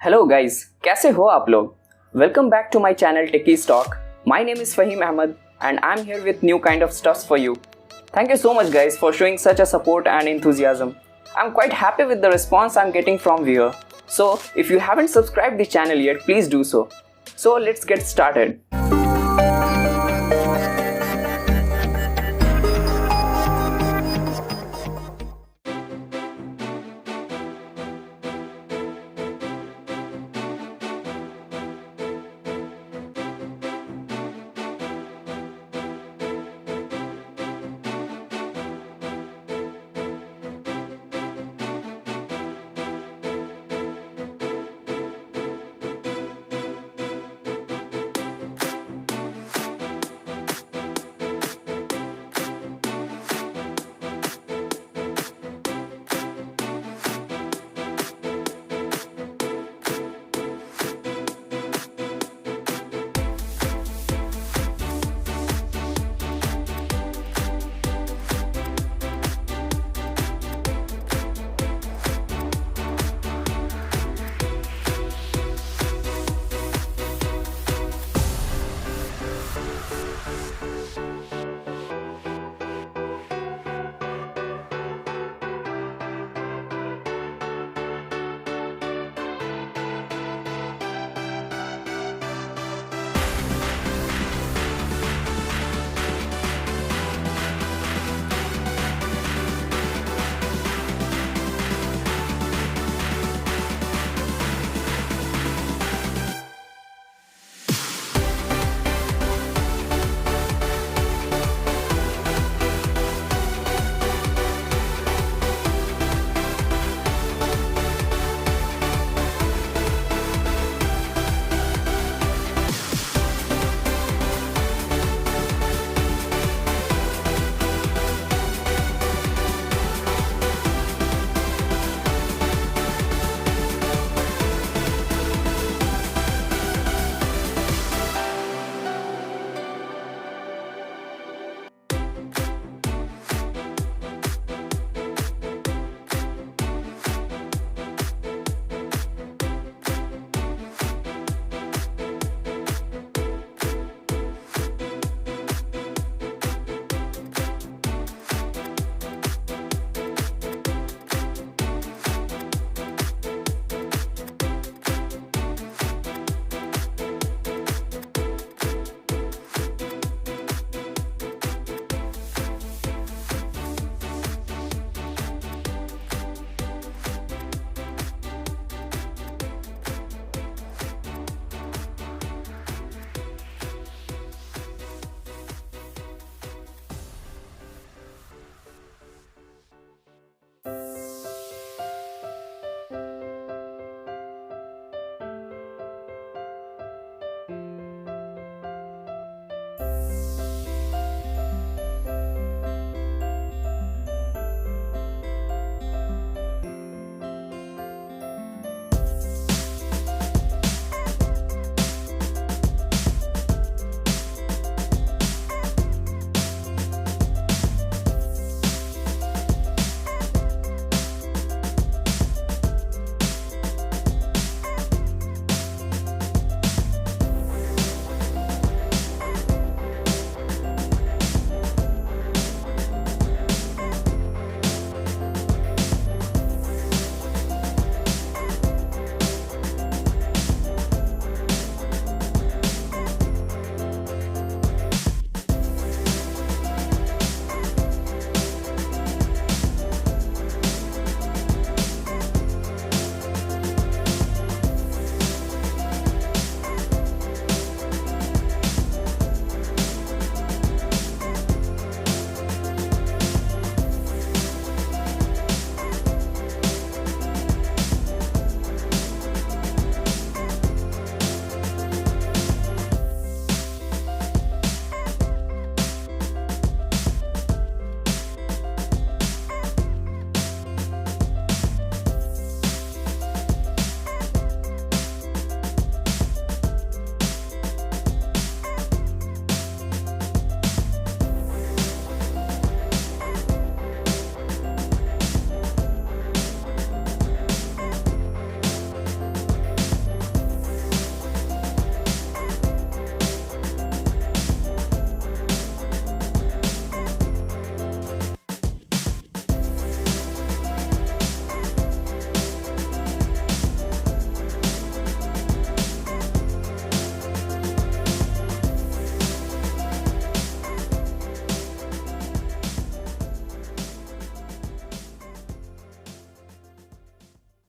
Hello guys, कैसे हो आप लोग? Welcome back to my channel techiestalk. My name is Fahim Ahmed and I'm here with new kind of stuffs for you. Thank you so much guys for showing such a support and enthusiasm. I'm quite happy with the response I'm getting from viewer. So if you haven't subscribed the channel yet, please do so. So let's get started.